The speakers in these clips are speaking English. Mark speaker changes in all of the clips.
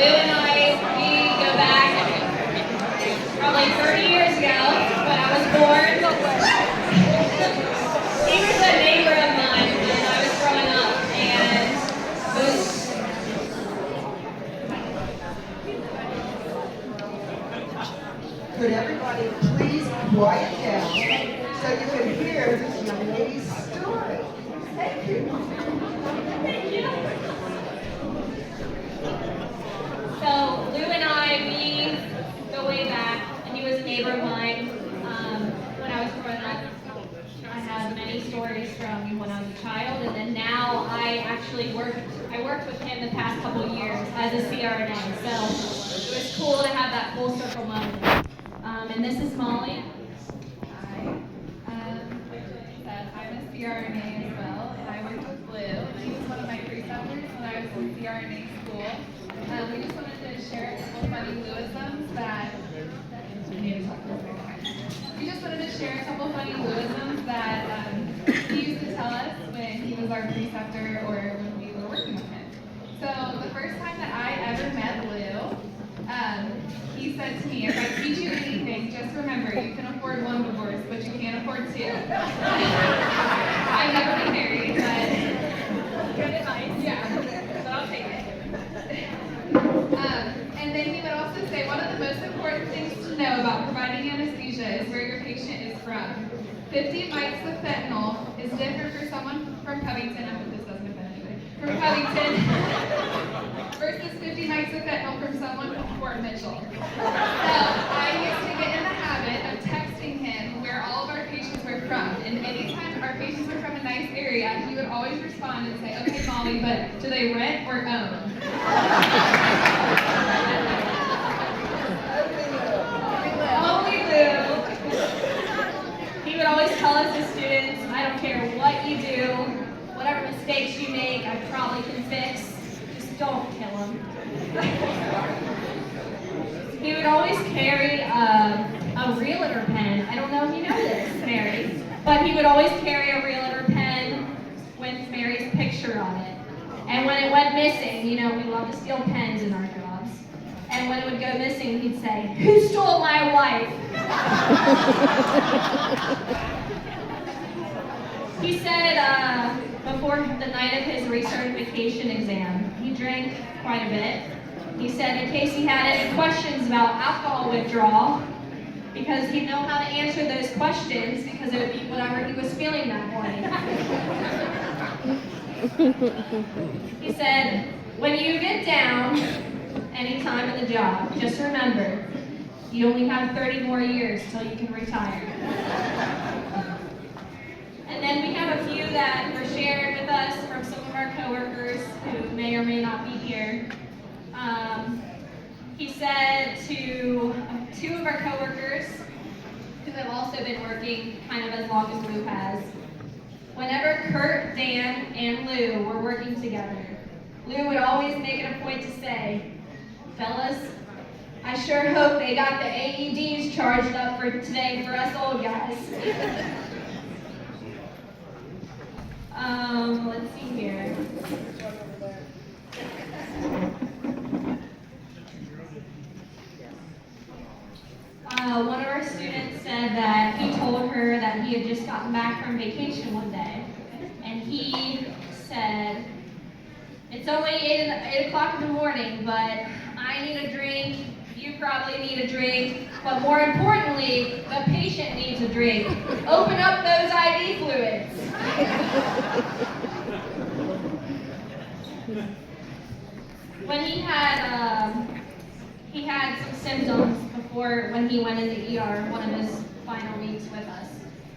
Speaker 1: Lou and I, we go back probably 30 years ago when I was born. He was a neighbor of mine when I was growing up, and
Speaker 2: could everybody please quiet down so you can hear this young lady's story? Thank you.
Speaker 1: Thank you. So Lou and I, we go way back, and he was a neighbor of mine when I was growing up. I have many stories from when I was a child, and then now I actually worked with him the past couple of years as a CRNA, so it was cool to have that full circle moment. And this is Molly.
Speaker 3: Hi. Like Jenny said, I'm a CRNA as well, and I worked with Lou. He was one of my preceptors when I was in CRNA school. We just wanted to share a couple funny Lewisms that we just wanted to share a couple funny Lewisms that he used to tell us when he was our preceptor or when we were working with him. So the first time that I ever met Lou, he said to me, if I teach you anything, just remember, you can afford one divorce, but you can't afford two. I've never been married, but good advice. Yeah, but I'll take it. And then he would also say, one of the most important things to know about providing anesthesia is where your patient is from. 50 mics of fentanyl is different for someone from Covington, I hope this doesn't offend anybody, from Covington, versus 50 mics of fentanyl from someone from Fort Mitchell. So I used to get in the habit of texting him where all of our patients were from, and anytime our patients were from a nice area, he would always respond and say, okay, Molly, but do they rent or own?
Speaker 1: Only Lou. He would always tell us as students, I don't care what you do, whatever mistakes you make, I probably can fix. Just don't kill him. He would always carry a realtor pen. I don't know if you know this, Mary, but he would always carry a realtor pen with Mary's picture on it. And when it went missing, you know, we love to steal pens in our jobs. And when it would go missing, he'd say, who stole my wife? He said before the night of his recertification exam, he drank quite a bit. He said in case he had any questions about alcohol withdrawal, because he'd know how to answer those questions because it would be whatever he was feeling that morning. He said, when you get down any time in the job, just remember, you only have 30 more years till you can retire. And then we have a few that were shared with us from some of our coworkers who may or may not be here. He said to two of our coworkers who have also been working kind of as long as Lou has, whenever Kurt, Dan, and Lou were working together, Lou would always make it a point to say, fellas, I sure hope they got the AEDs charged up for today for us old guys. Let's see here. One of our students said that he told her that he had just gotten back from vacation one day, and he said, it's only 8 o'clock in the morning, but I need a drink, you probably need a drink, but more importantly, the patient needs a drink. Open up those IV fluids. When he had some symptoms before when he went in the ER one of his final weeks with us.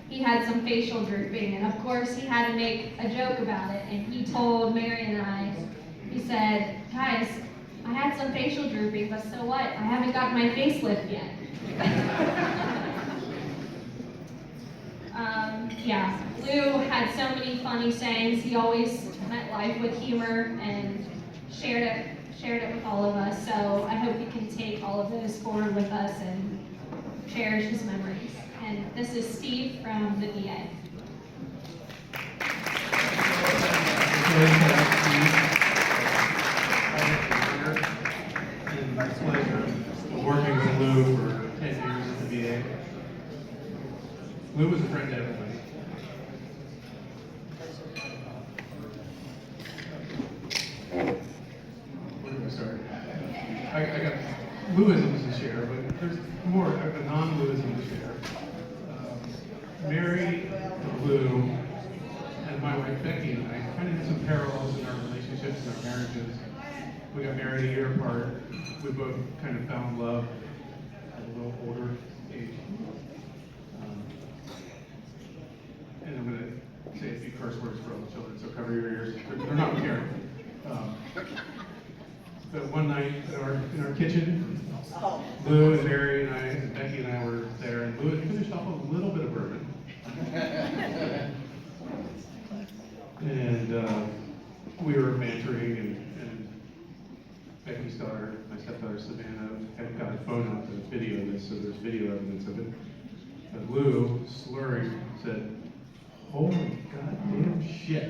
Speaker 1: He had some facial drooping, and of course he had to make a joke about it, and he told Mary and I, he said, guys, I had some facial drooping, but so what? I haven't got my facelift yet. Yeah, Lou had so many funny sayings. He always met life with humor and shared it with all of us. So I hope you can take all of those forward with us and cherish his memories. And this is Steve from the VA.
Speaker 4: Lou was a friend to everybody. Where do I start? I got Louisms to share, but there's more of a non-Louism to share. Mary, Lou, and my wife Becky and I kind of had some parallels in our relationships and our marriages. We got married a year apart. We both kind of found love at a little older age. And I'm going to say a few curse words for all the children, so cover your ears. They're not here. But one night in our kitchen, Lou and Mary and I, and Becky and I were there, and Lou had finished off a little bit of bourbon. And we were bantering, and Becky's daughter, my stepdaughter Savannah, had got a phone out to video this, so there's video evidence of it. But Lou, slurring, said, "Holy goddamn shit.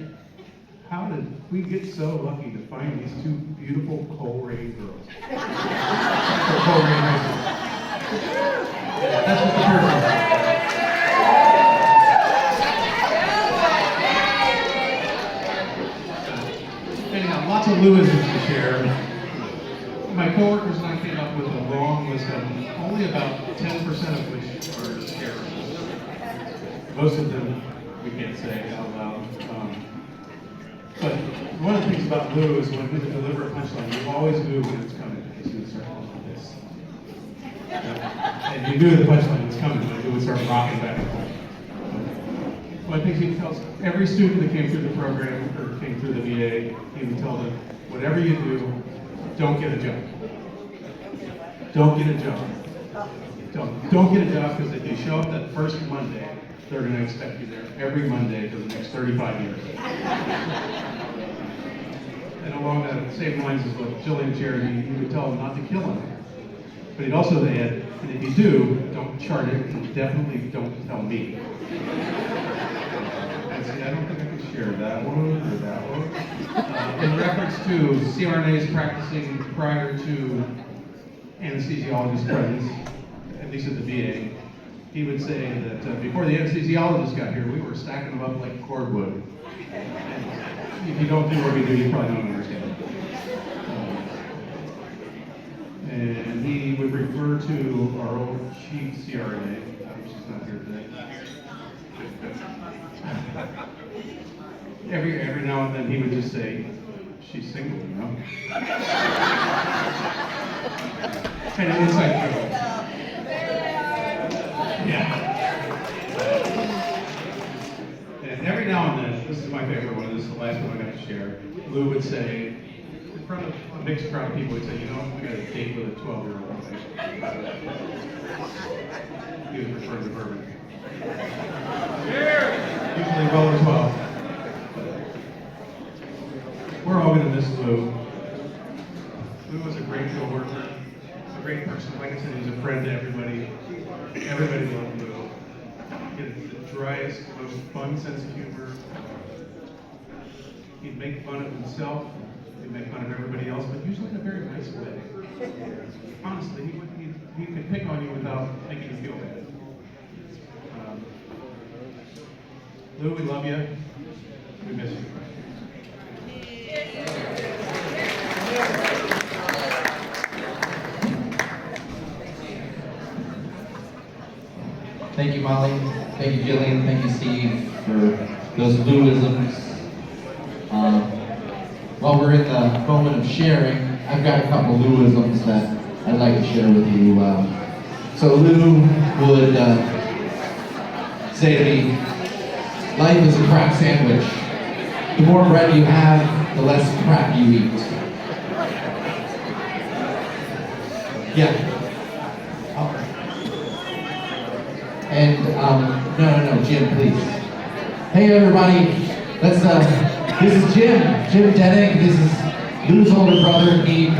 Speaker 4: How did we get so lucky to find these two beautiful Coleraine girls?" Coleraine High School. That's what the person. Anyhow, lots of Louisms to share. My coworkers and I came up with a long list of them, only about 10% of which are scary. Most of them we can't say out loud. But one of the things about Lou is when he would deliver a punchline, you always knew when it was coming because he would start going like this. And you knew the punchline was coming, but he would start rocking back and forth. One of the things he tells every student that came through the program or came through the VA, he would tell them, whatever you do, don't get a job. Don't get a job. Don't get a job because if you show up that first Monday, they're going to expect you there every Monday for the next 35 years. And along that same lines is what Jillian shared, he would tell them not to kill him. But he'd also add, and if you do, don't chart it, and definitely don't tell me. And see, I don't think I can share that one or that one. In reference to CRNAs practicing prior to anesthesiologist presence, at least at the VA, he would say that before the anesthesiologist got here, we were stacking them up like cordwood. And if you don't do what we do, you probably don't understand it. And he would refer to our old chief CRNA, she's not here today. Every now and then he would just say, "She's single, you know?" Kind of inside joke. Yeah. And every now and then, this is my favorite one, this is the last one I got to share, Lou would say, in front of a mixed crowd of people, he'd say, "You know, I got a date with a 12-year-old. He was referring to bourbon. Usually well as well. We're all going to miss Lou. Lou was a great co-worker, a great person. Like I said, he was a friend to everybody. Everybody loved Lou. He had the driest, most fun sense of humor. He'd make fun of himself. He'd make fun of everybody else, but usually in a very nice way. Honestly, he could pick on you without making you feel bad. Lou, we love you. We miss you.
Speaker 5: Thank you, Molly. Thank you, Jillian. Thank you, Steve, for those Louisms. While we're in the moment of sharing, I've got a couple Louisms that I'd like to share with you. So Lou would say to me, "Life is a crap sandwich. The more bread you have, the less crap you eat." Yeah. Oh. And, no, Jim, please. Hey everybody, this is Jim Dennig. This is Lou's older brother. He'd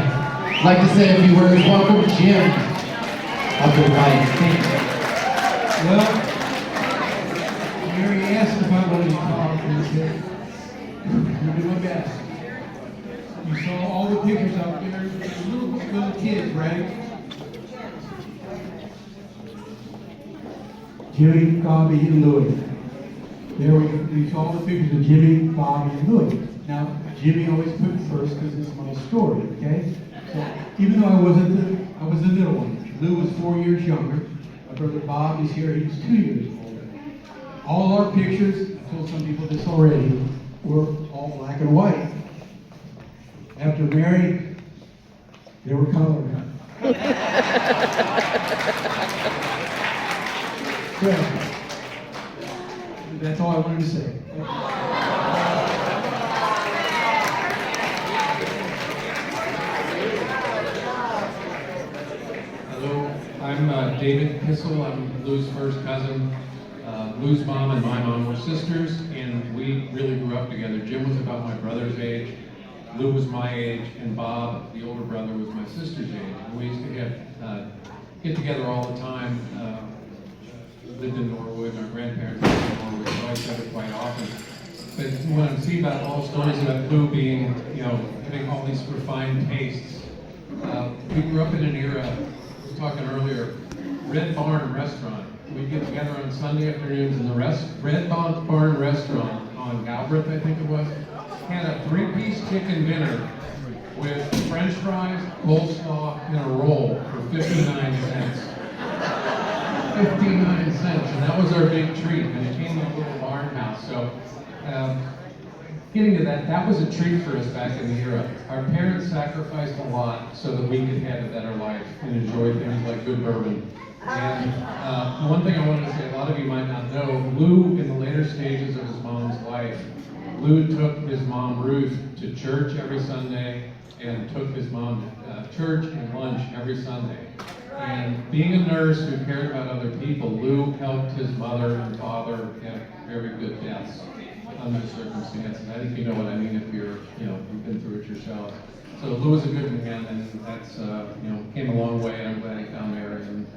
Speaker 5: like to say a few words. Welcome, Jim. Up to the mic. Thank you.
Speaker 4: Well, Mary asked if I wanted to talk, and I said, I'm going to do my best. You saw all the pictures out there, little kids, right?
Speaker 6: Jimmy, Bobby, and Louie. There we saw the pictures of Jimmy, Bobby, and Louie. Now, Jimmy always put first because it's my story, okay? So even though I was the middle one. Lou was 4 years younger. My brother Bob is here, he was 2 years older. All our pictures, I told some people this already, were all black and white. After Mary, they were colored. So, that's all I wanted to say.
Speaker 7: Hello, I'm David Kissel. I'm Lou's first cousin. Lou's mom and my mom were sisters, and we really grew up together. Jim was about my brother's age, Lou was my age, and Bob, the older brother, was my sister's age. And we used to get together all the time. Lived in Norwood, our grandparents lived in Norwood, so I said it quite often. But when I see about all stories about Lou being, having all these refined tastes, we grew up in an era, we were talking earlier, Red Barn Restaurant. We'd get together on Sunday afternoons in the Red Barn Restaurant on Galbraith, I think it was, had a 3-piece chicken dinner with French fries, coleslaw, and a roll for 59 cents. 59 cents, and that was our big treat, and it came in a little barn house. So, getting to that was a treat for us back in the era. Our parents sacrificed a lot so that we could have a better life and enjoy things like good bourbon. And one thing I wanted to say, a lot of you might not know, Lou, in the later stages of his mom's life, Lou took his mom, Ruth, to church every Sunday and took his mom to church and lunch every Sunday. And being a nurse who cared about other people, Lou helped his mother and father have very good deaths under the circumstances. I think you know what I mean if you've been through it yourself. So Lou was a good man, and that's, came a long way, and I'm glad he found Mary and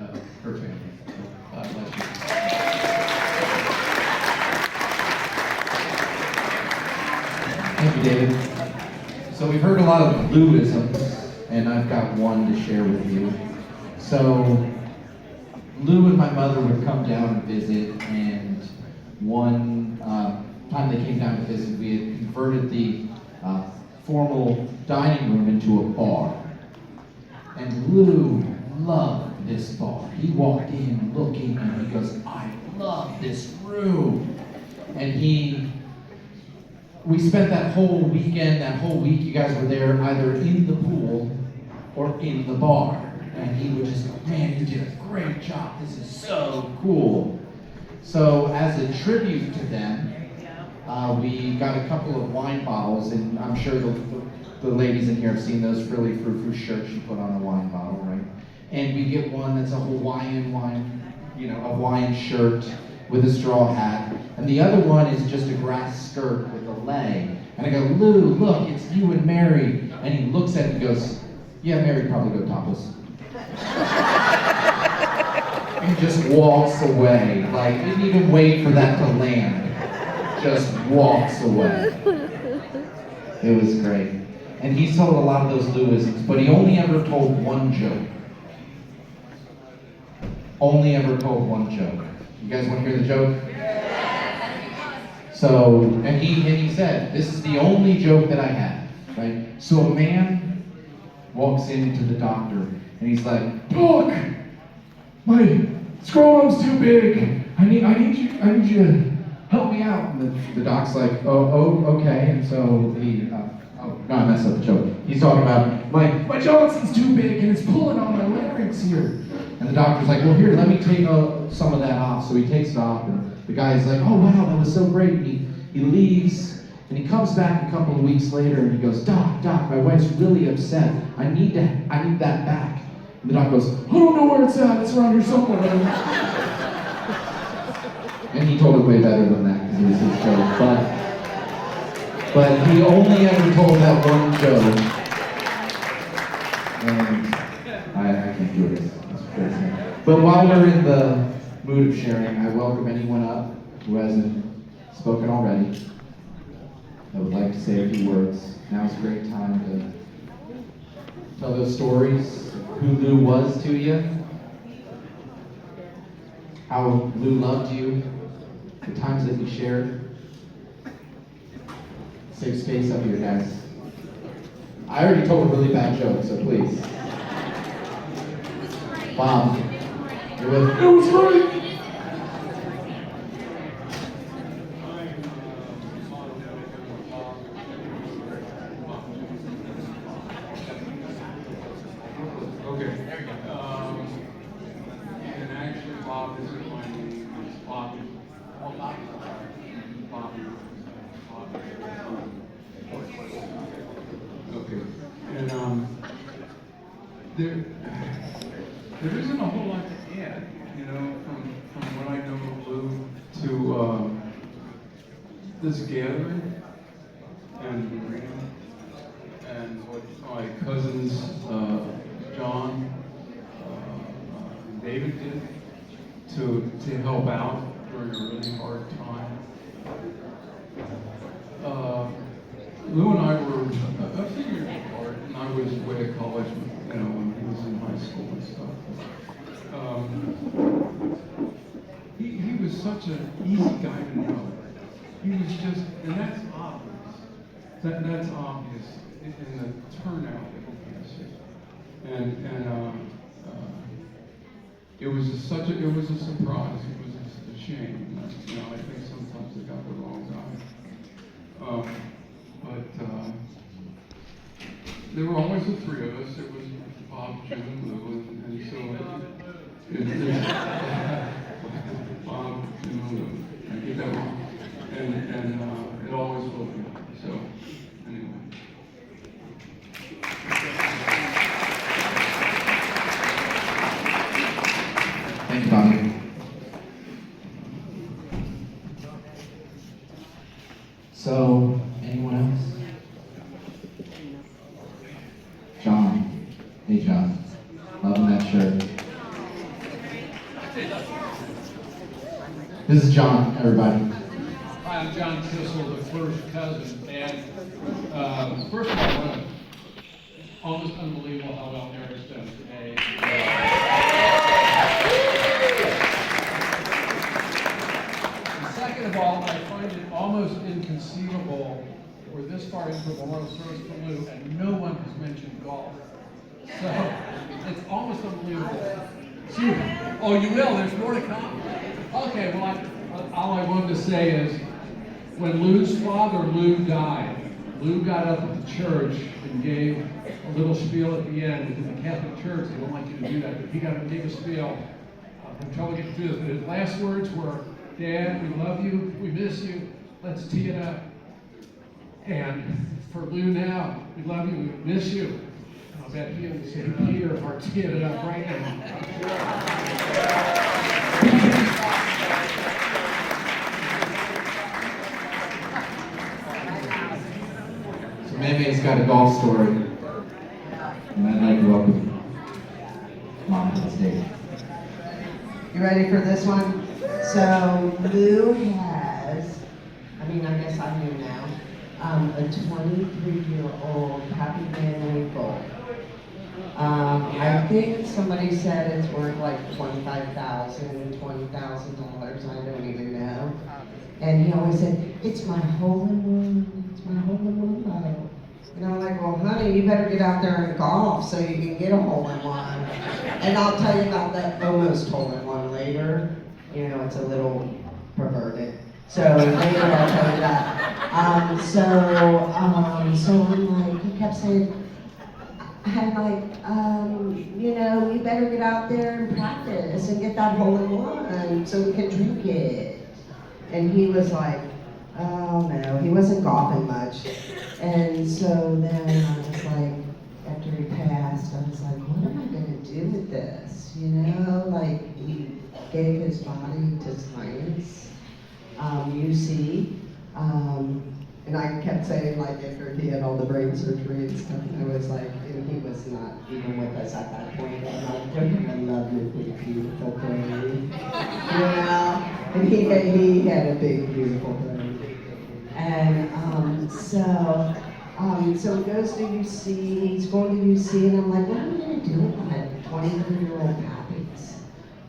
Speaker 7: her family. So, God bless you.
Speaker 5: Thank you, David. So we've heard a lot of Louisms, and I've got one to share with you. So Lou and my mother would come down and visit, and one time they came down to visit, we had converted the formal dining room into a bar. And Lou loved this bar. He walked in looking, and he goes, I love this room. And we spent that whole weekend, that whole week, you guys were there either in the pool or in the bar. And he would just go, man, you did a great job. This is so cool. So as a tribute to them, we got a couple of wine bottles, and I'm sure the ladies in here have seen those frilly frou-frou shirts you put on a wine bottle, right? And we get one that's a Hawaiian wine, a Hawaiian shirt with a straw hat. And the other one is just a grass skirt with a leg. And I go, Lou, look, it's you and Mary. And he looks at it and goes, yeah, Mary probably go topless. And just walks away. Like, didn't even wait for that to land. Just walks away. It was great. And he's told a lot of those Louisms, but he only ever told one joke. Only ever told one joke. You guys want to hear the joke? So, and he said, this is the only joke that I have, right? So a man walks into the doctor, and he's like, Doc, my scrotum's too big. I need you to help me out. And the doc's like, oh, okay. And so no, I messed up the joke. He's talking about, my Johnson's too big, and it's pulling on my larynx here. And the doctor's like, well, here, let me take some of that off. So he takes it off, and the guy's like, oh, wow, that was so great. And he leaves, and he comes back a couple of weeks later, and he goes, Doc, my wife's really upset. I need that back. And the doc goes, I don't know where it's at. It's around here somewhere. And he told it way better than that, because it was his joke. But he only ever told that one joke. And I can't do it. But while we're in the mood of sharing, I welcome anyone up who hasn't spoken already that would like to say a few words. Now's a great time to tell those stories, who Lou was to you. how Lou loved you, the times that you shared. Safe space up here, guys. I already told a really bad joke, so please. Bob, you with me? It was great.
Speaker 7: Okay. And actually, Bob isn't my name. It's Bobby. Oh, Bobby. Bobby. Okay. And there isn't a whole lot to add, you know, from what I know of Lou to this gathering and what my cousins John and David did to help out during a really hard time. Lou and I were a few years apart, and I was away at college, you know, when he was in high school and stuff. He was such an easy guy to know. He was just, and that's obvious. That's obvious in the turnout that we can see. And it was a surprise. It was a shame. You know, I think sometimes they got the wrong guy. But there were always the three of us. It was Bob, Jim, and Lou, and so Bob, Jim, and Lou. I get that wrong. And it always will be. So anyway.
Speaker 5: Thank you, Bobby. So, anyone else? John. Hey, John. Loving that shirt. This is John, everybody.
Speaker 7: Hi, I'm John Kissel, the first cousin, and first of all, almost unbelievable how well Eric's done today. And second of all, I find it almost inconceivable we're this far into the memorial service for Lou and no one has mentioned golf. So it's almost unbelievable. Oh, you will? There's more to come? Okay, well, all I wanted to say is, when Lou's father, Lou, died, Lou got up at the church and gave a little spiel at the end. Within the Catholic Church, they don't like you to do that, but he got up and gave a spiel. I'm trying to get through this, but his last words were, "Dad, we love you, we miss you, let's tee it up." And for Lou now, we love you, we miss you. I'll bet he and St. Peter are teeing it up right now.
Speaker 5: So Maymay's got a golf story, and I'd like to welcome Mom to the stage.
Speaker 2: You ready for this one? So Lou has, I guess I knew now, a 23-year-old Happy Family Gold. I think somebody said it's worth like $25,000, $20,000, I don't even know. And he always said, "It's my hole-in-one, it's my hole-in-one bottle." And I'm like, "Well, honey, you better get out there and golf so you can get a hole-in-one." And I'll tell you about that almost hole-in-one later. You know, it's a little perverted. So later I'll tell you that. So I'm like, he kept saying, I'm like, we better get out there and practice and get that hole-in-one so we can drink it. And he was like, oh no, he wasn't golfing much. And so then I was like, after he passed, I was like, what am I gonna do with this? You know, like he gave his body to science, UC. And I kept saying, like, after he had all the brain surgery and stuff, I was like, and he was not even with us at that point. I'm like, don't you love your big, beautiful brain? And he had a big, beautiful brain. And so he goes to UC, he's going to UC, and I'm like, what am I going to do with my 23-year-old pappies?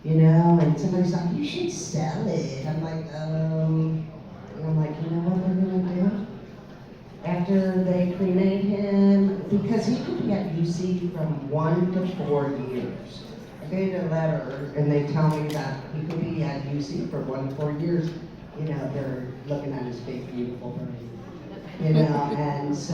Speaker 2: you know, and somebody's like, you should sell it. I'm like, and I'm like, you know what we're gonna do? After they cremate him, because he could be at UC from 1 to 4 years. I get a letter and they tell me that he could be at UC for 1 to 4 years. You know, they're looking at his big, beautiful brain. You know, and so